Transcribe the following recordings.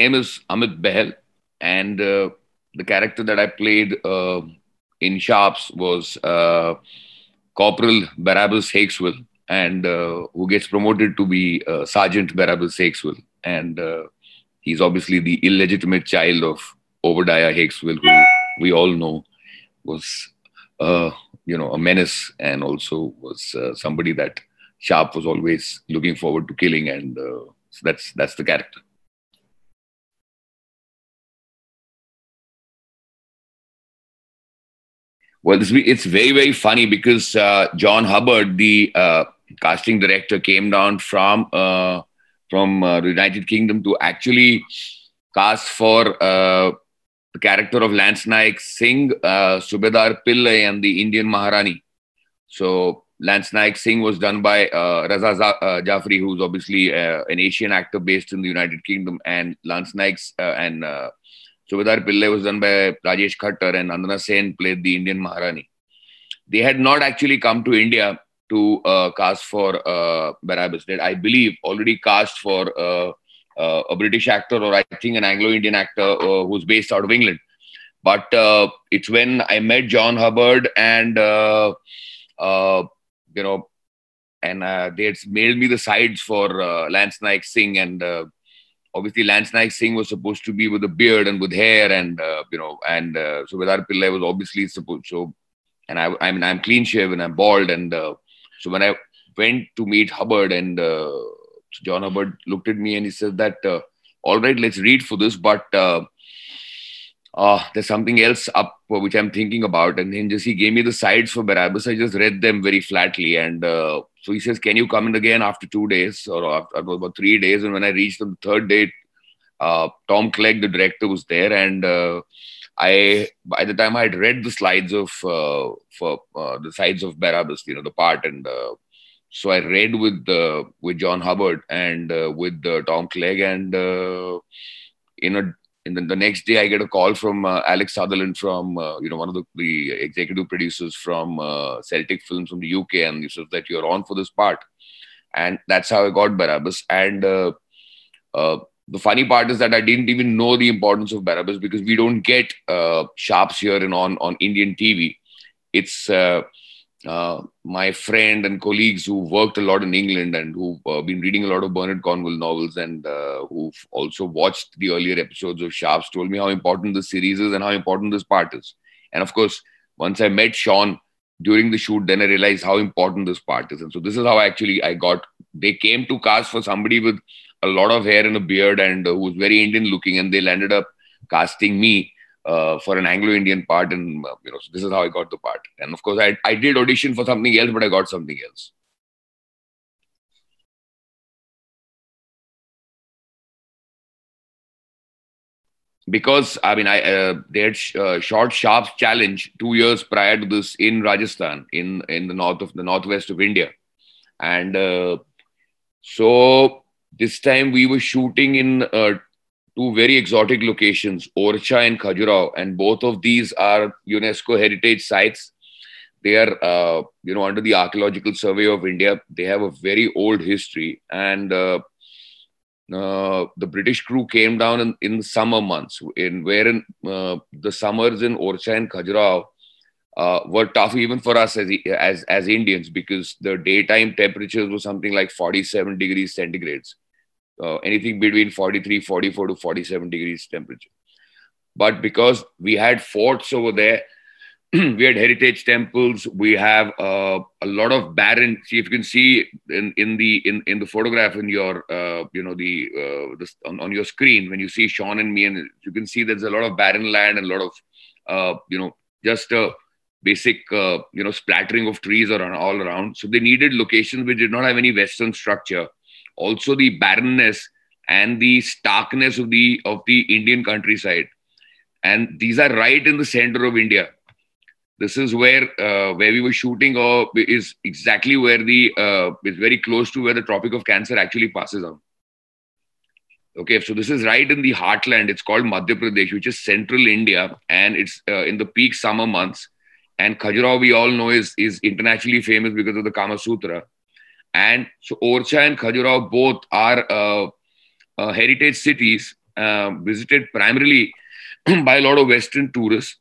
name is Amit Behel, and the character that I played in Sharps was Corporal Barabbas Hakeswill, and who gets promoted to be Sergeant Barabbas Hakeswill. And he's obviously the illegitimate child of Obadiah Hakeswill, who we all know was, uh, a menace, and also was somebody that Sharp was always looking forward to killing. And so that's the character. Well, it's very, very funny because John Hubbard, the casting director, came down from the United Kingdom to actually cast for the character of Lance Naik Singh, Subedar Pillai, and the Indian Maharani. So Lance Naik Singh was done by Jafri, who's obviously an Asian actor based in the United Kingdom, and Lance Naik's and Subedar Pillai was done by Rajesh Khattar, and Andana Sen played the Indian Maharani. They had not actually come to India to cast for Barabbas. They, I believe, already cast for a British actor, or I think an Anglo-Indian actor who's based out of England. But it's when I met John Hubbard, and uh, you know, and they had mailed me the sides for Lance Naik Singh, and obviously Lance Naik Singh was supposed to be with a beard and with hair, and so Vedar Pillai was obviously supposed. So, and I mean, I'm clean shaven, I'm bald, and so when I went to meet Hubbard, and John Hubbard looked at me and he said that, all right, let's read for this, but there's something else up which I'm thinking about. And then he gave me the sides for Barabbas. I just read them very flatly. And so he says, can you come in again after 2 days, or after about 3 days? And when I reached on the third day, Tom Clegg, the director, was there. And by the time I had read the slides of, for the sides of Barabbas, the part, and so I read with John Hubbard, and with Tom Clegg, and in a and then the next day, I get a call from Alex Sutherland, from one of the executive producers from Celtic Films from the UK, and he says that you're on for this part, and that's how I got Barabbas. And the funny part is that I didn't even know the importance of Barabbas, because we don't get sharps here and on Indian TV. It's my friend and colleagues who worked a lot in England, and who've been reading a lot of Bernard Cornwell novels, and who've also watched the earlier episodes of Sharps, told me how important this series is and how important this part is. And of course, once I met Sean during the shoot, then I realized how important this part is. And so this is how actually they came to cast for somebody with a lot of hair and a beard, and who was very Indian looking, and they landed up casting me for an Anglo-Indian part, and so this is how I got the part. And of course, I did audition for something else, but I got something else. Because I mean, they had shot Sharp's Challenge 2 years prior to this in Rajasthan, in the northwest of India, and so this time we were shooting in two very exotic locations, Orcha and Khajuraho, and both of these are UNESCO heritage sites. They are, under the Archaeological Survey of India. They have a very old history, and the British crew came down in the summer months, wherein the summers in Orcha and Khajuraho were tough even for us as Indians, because the daytime temperatures were something like 47 degrees centigrades, anything between 43, 44 to 47 degrees temperature. But because we had forts over there, we had heritage temples. We have a lot of barren. See, if you can see in the photograph in your on your screen, when you see Sean and me, and you can see there's a lot of barren land and a lot of just a basic splattering of trees around all around. So they needed locations which did not have any Western structure. Also, the barrenness and the starkness of the Indian countryside, and these are right in the center of India. This is where we were shooting, or is exactly where is very close to where the Tropic of Cancer actually passes on. Okay, so this is right in the heartland. It's called Madhya Pradesh, which is central India, and it's in the peak summer months. And Khajuraho, we all know, is internationally famous because of the Kama Sutra. And so Orcha and Khajuraho both are heritage cities, visited primarily by a lot of Western tourists.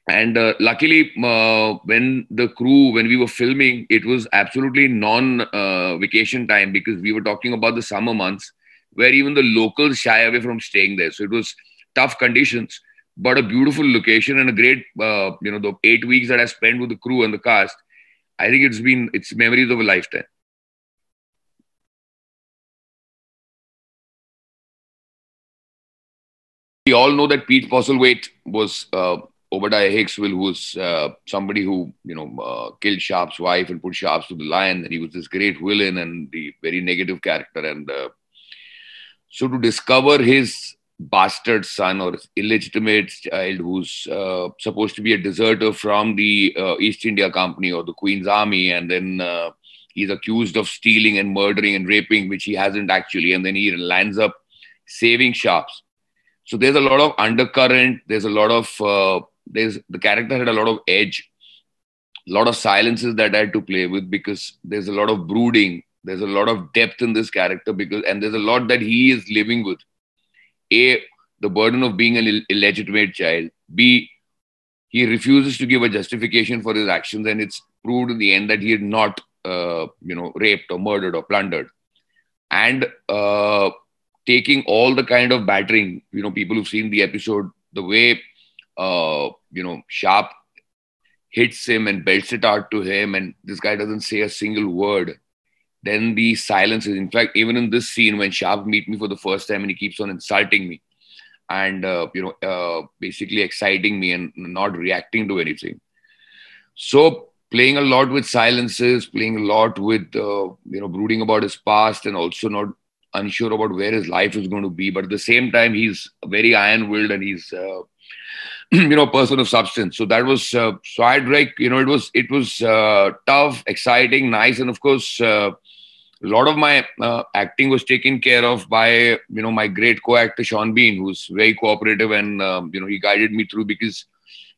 And luckily, when we were filming, it was absolutely non-vacation time, because we were talking about the summer months where even the locals shy away from staying there. So it was tough conditions, but a beautiful location and a great, the 8 weeks that I spent with the crew and the cast. I think it's memories of a lifetime. We all know that Pete Postlethwaite was Obadiah Hicksville, who was somebody who killed Sharp's wife and put Sharps to the lion, and he was this great villain and the very negative character. And so to discover his bastard son or his illegitimate child, who's supposed to be a deserter from the East India Company or the Queen's Army, and then he's accused of stealing and murdering and raping, which he hasn't actually, and then he lands up saving Sharps. So there's a lot of undercurrent. There's a lot of the character had a lot of edge, a lot of silences that I had to play with, because there's a lot of brooding. There's a lot of depth in this character, and there's a lot that he is living with. A, the burden of being an illegitimate child. B, he refuses to give a justification for his actions, and it's proved in the end that he had not, raped or murdered or plundered. And taking all the kind of battering, people who've seen the episode, the way, Sharp hits him and belts it out to him, and this guy doesn't say a single word. Then the silences. In fact, even in this scene when Sharp meet me for the first time and he keeps on insulting me and, basically exciting me and not reacting to anything. So playing a lot with silences, playing a lot with, brooding about his past, and also not unsure about where his life is going to be. But at the same time, he's very iron-willed, and he's, a person of substance. So that was, so I'd like, it was tough, exciting, nice. And of course, a lot of my acting was taken care of by, my great co-actor, Sean Bean, who's very cooperative, and, he guided me through, because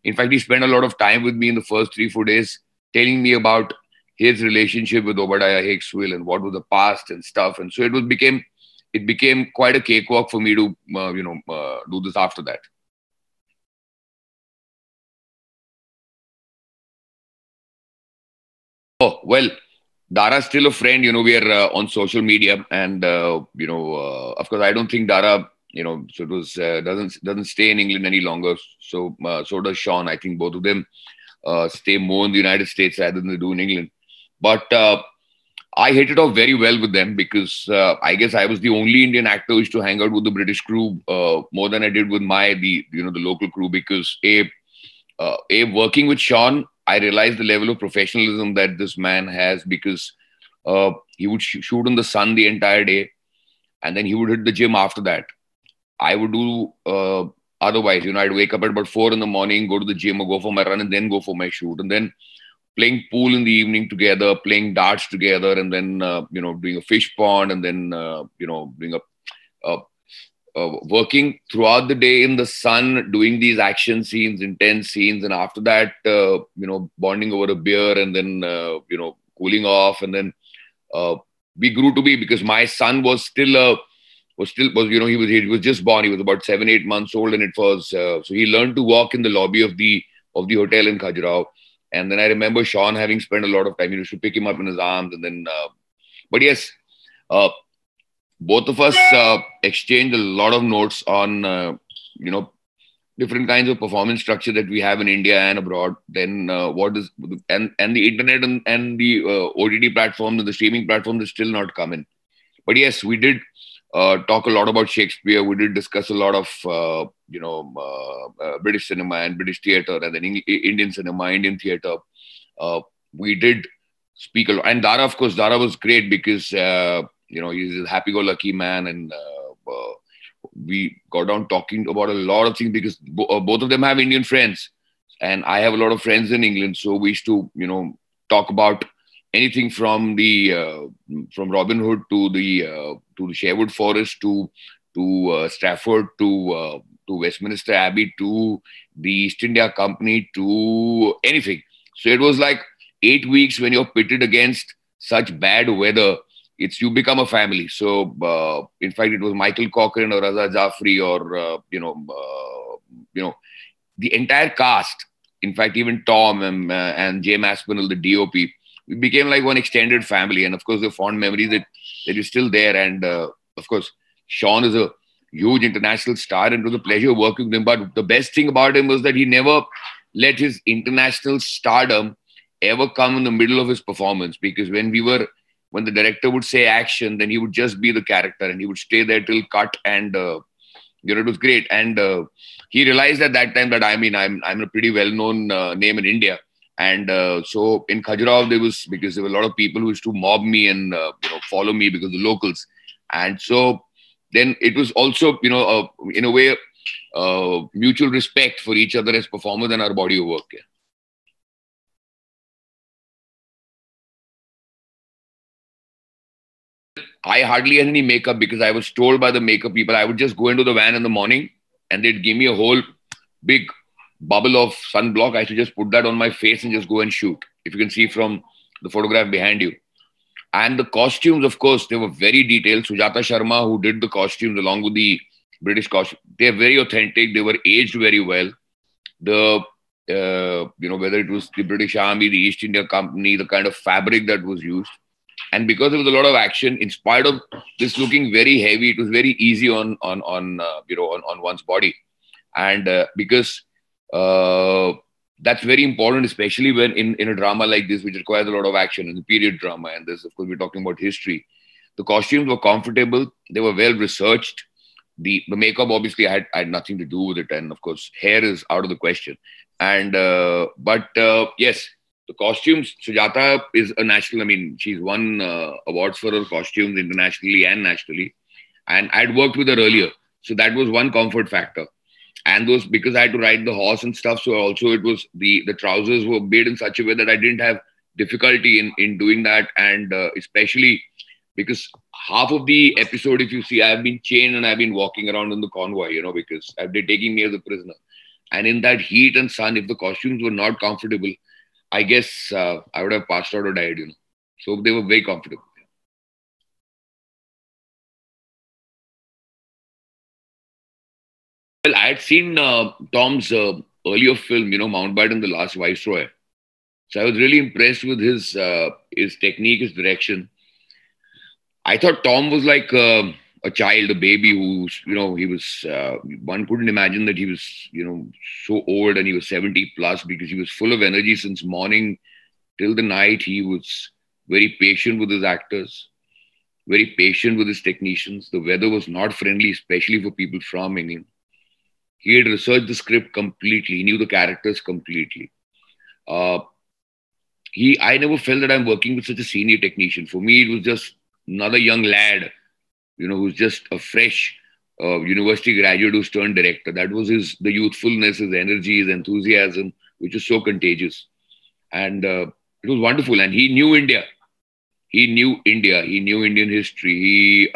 in fact, he spent a lot of time with me in the first 3-4 days telling me about his relationship with Obadiah Hicksville and what was the past and stuff. And so it became quite a cakewalk for me to, do this after that. Oh, well, Dara's still a friend. We are on social media, and of course, I don't think Dara, so it was doesn't stay in England any longer. So so does Sean. I think both of them stay more in the United States rather than they do in England. But I hit it off very well with them, because I guess I was the only Indian actor who used to hang out with the British crew more than I did with the local crew, because working with Sean, I realized the level of professionalism that this man has, because he would shoot in the sun the entire day, and then he would hit the gym after that. I would do otherwise. I'd wake up at about 4 in the morning, go to the gym or go for my run, and then go for my shoot. And then playing pool in the evening together, playing darts together, and then, doing a fish pond, and then, doing working throughout the day in the sun, doing these action scenes, intense scenes, and after that, bonding over a beer, and then, cooling off, and then we grew to be, because my son was still he was just born. He was about 7-8 months old, and it was so he learned to walk in the lobby of the hotel in Khajuraho. And then I remember Sean having spent a lot of time. He used to pick him up in his arms, and then, but yes, both of us exchanged a lot of notes on, different kinds of performance structure that we have in India and abroad. Then what is, and the internet and the OTT platforms and the streaming platforms is still not coming. But yes, we did talk a lot about Shakespeare. We did discuss a lot of, British cinema and British theatre, and then Indian cinema, Indian theatre. We did speak a lot. And Dara, of course, Dara was great, because, he's a happy-go-lucky man, and we got down talking about a lot of things, because both of them have Indian friends, and I have a lot of friends in England. So we used to, talk about anything from from Robin Hood to the Sherwood Forest to Stratford to Westminster Abbey to the East India Company to anything. So it was like 8 weeks when you're pitted against such bad weather. it's you become a family. So in fact, it was Michael Cochran or Raza Jafri or you know the entire cast. In fact, even Tom and James Aspinall, the DOP, we became like one extended family. And of course, the fond memory that is still there. And of course, Sean is a huge international star, and it was a pleasure working with him. But the best thing about him was that he never let his international stardom ever come in the middle of his performance. Because when the director would say action, then he would just be the character, and he would stay there till cut. And it was great. And he realized at that time that I'm a pretty well-known name in India. And so in Khajuraho, because there were a lot of people who used to mob me and follow me because of the locals. And so then it was also, in a way, mutual respect for each other as performers and our body of work. Yeah. I hardly had any makeup because I was told by the makeup people I would just go into the van in the morning and they'd give me a whole big bubble of sunblock. I should just put that on my face and just go and shoot. If you can see from the photograph behind you. And the costumes, of course, they were very detailed. Sujata Sharma, who did the costumes along with the British costume, they're very authentic. They were aged very well. Whether it was the British Army, the East India Company, the kind of fabric that was used. And because there was a lot of action, in spite of this looking very heavy, it was very easy on one's body. And because that's very important, especially when in a drama like this, which requires a lot of action, in the period drama. And this, of course, we're talking about history. The costumes were comfortable. They were well researched. The makeup, obviously, I had nothing to do with it. And of course, hair is out of the question. And yes, the costumes, Sujata is a national. I mean, she's won awards for her costumes internationally and nationally. And I'd worked with her earlier. So that was one comfort factor. And those, because I had to ride the horse and stuff, so also it was the trousers were made in such a way that I didn't have difficulty in doing that. And especially because half of the episode, if you see, I've been chained and I've been walking around in the convoy, because they're taking me as a prisoner. And in that heat and sun, if the costumes were not comfortable, I guess I would have passed out or died, So they were very comfortable. Well, I had seen Tom's earlier film, Mountbatten, The Last Viceroy. So I was really impressed with his technique, his direction. I thought Tom was like a child, a baby who's, he was, one couldn't imagine that he was, so old and he was 70 plus because he was full of energy since morning till the night. He was very patient with his actors, very patient with his technicians. The weather was not friendly, especially for people from England. He had researched the script completely. He knew the characters completely. I never felt that I'm working with such a senior technician. For me, it was just another young lad, who's just a fresh university graduate who's turned director. That was the youthfulness, his energy, his enthusiasm, which was so contagious. And it was wonderful. And he knew India. He knew India. He knew Indian history.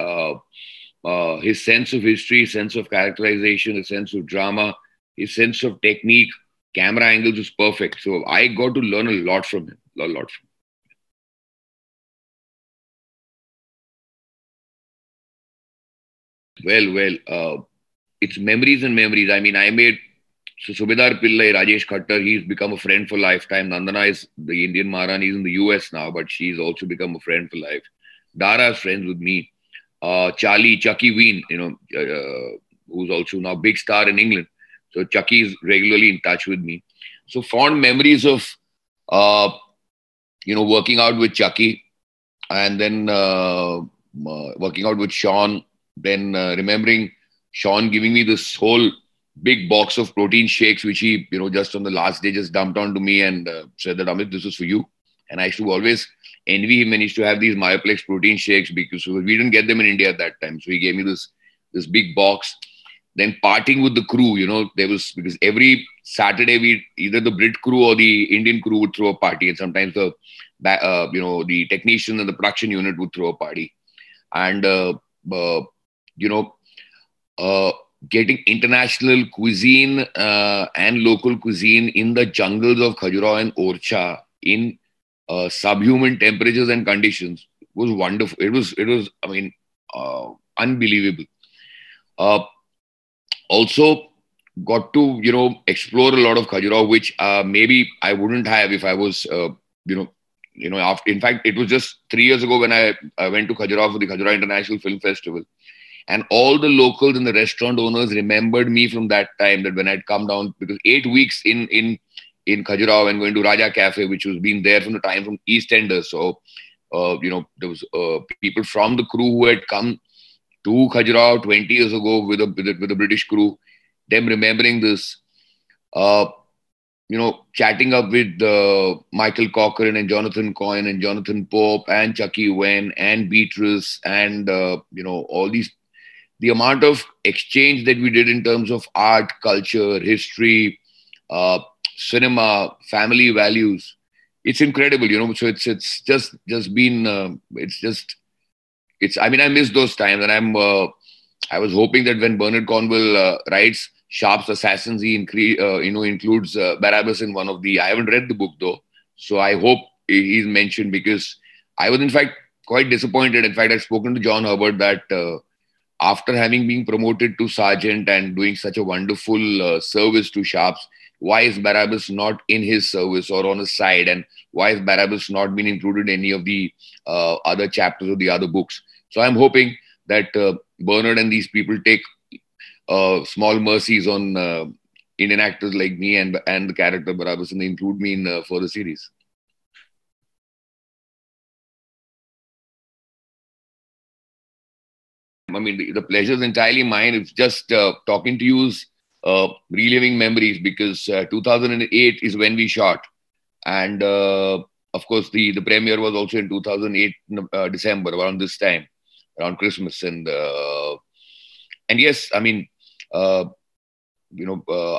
His sense of history, sense of characterization, his sense of drama, his sense of technique, camera angles was perfect. So I got to learn a lot from him, a lot from him. Well, it's memories and memories. I mean, I made Subedar Pillai, Rajesh Khattar, he's become a friend for lifetime. Nandana is the Indian Maharani, is in the US now, but she's also become a friend for life. Dara is friends with me. Charlie, Chucky Ween, who's also now big star in England. So Chucky is regularly in touch with me. So fond memories of, working out with Chucky and then working out with Sean. Then remembering Sean giving me this whole big box of protein shakes, which he, just on the last day just dumped onto me and said that, Amit, this is for you. And I used to always envy him and he used to have these Myoplex protein shakes because we didn't get them in India at that time. So he gave me this big box. Then parting with the crew, there was, because every Saturday either the Brit crew or the Indian crew would throw a party, and sometimes the technician and the production unit would throw a party. And, getting international cuisine and local cuisine in the jungles of Khajuraho and Orcha in subhuman temperatures and conditions was wonderful. It was I mean, unbelievable. Uh, Also got to explore a lot of Khajuraho, which maybe I wouldn't have if I was you know after. In fact, it was just 3 years ago when I went to Khajuraho for the Khajuraho International Film Festival, and all the locals and the restaurant owners remembered me from that time. That when I'd come down, because 8 weeks in Khajuraho and going to Raja Cafe, which was been there from the time from EastEnders. So there was people from the crew who had come to Khajuraho 20 years ago with a British crew, them remembering this, uh, chatting up with Michael Corcoran and Jonathan Coyne and Jonathan Pope and Chucky Wen and Beatrice and, all these, the amount of exchange that we did in terms of art, culture, history, uh, cinema, family values. It's incredible, So it's just been, it's just it's I mean, I miss those times, and I was hoping that when Bernard Cornwell writes Sharp's Assassins, he includes Barabbas in one of the. I haven't read the book though, so I hope he's mentioned, because I was in fact quite disappointed. In fact, I'd spoken to John Herbert that after having been promoted to sergeant and doing such a wonderful service to Sharps, why is Barabbas not in his service or on his side, and why is Barabbas not been included in any of the other chapters of the other books? So I'm hoping that Bernard and these people take small mercies on Indian actors like me and the character Barabbas, and they include me in for the series. I mean, the pleasure is entirely mine. It's just talking to you is reliving memories, because 2008 is when we shot, and of course the premiere was also in 2008 December, around this time, around Christmas, and yes, I mean, uh,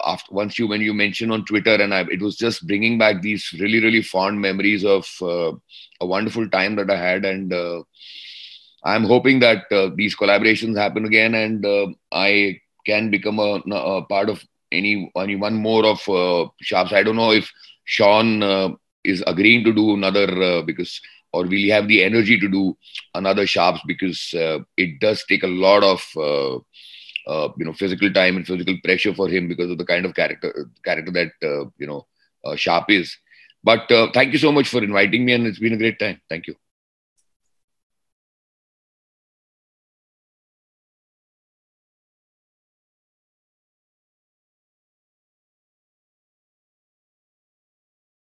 after once you when you mentioned on Twitter, and it was just bringing back these really really fond memories of a wonderful time that I had, and I'm hoping that these collaborations happen again, and I can become a part of any one more of Sharps. I don't know if Sean is agreeing to do another, because, or will he have the energy to do another Sharps, because it does take a lot of physical time and physical pressure for him, because of the kind of character that Sharp is. But thank you so much for inviting me, and it's been a great time. Thank you.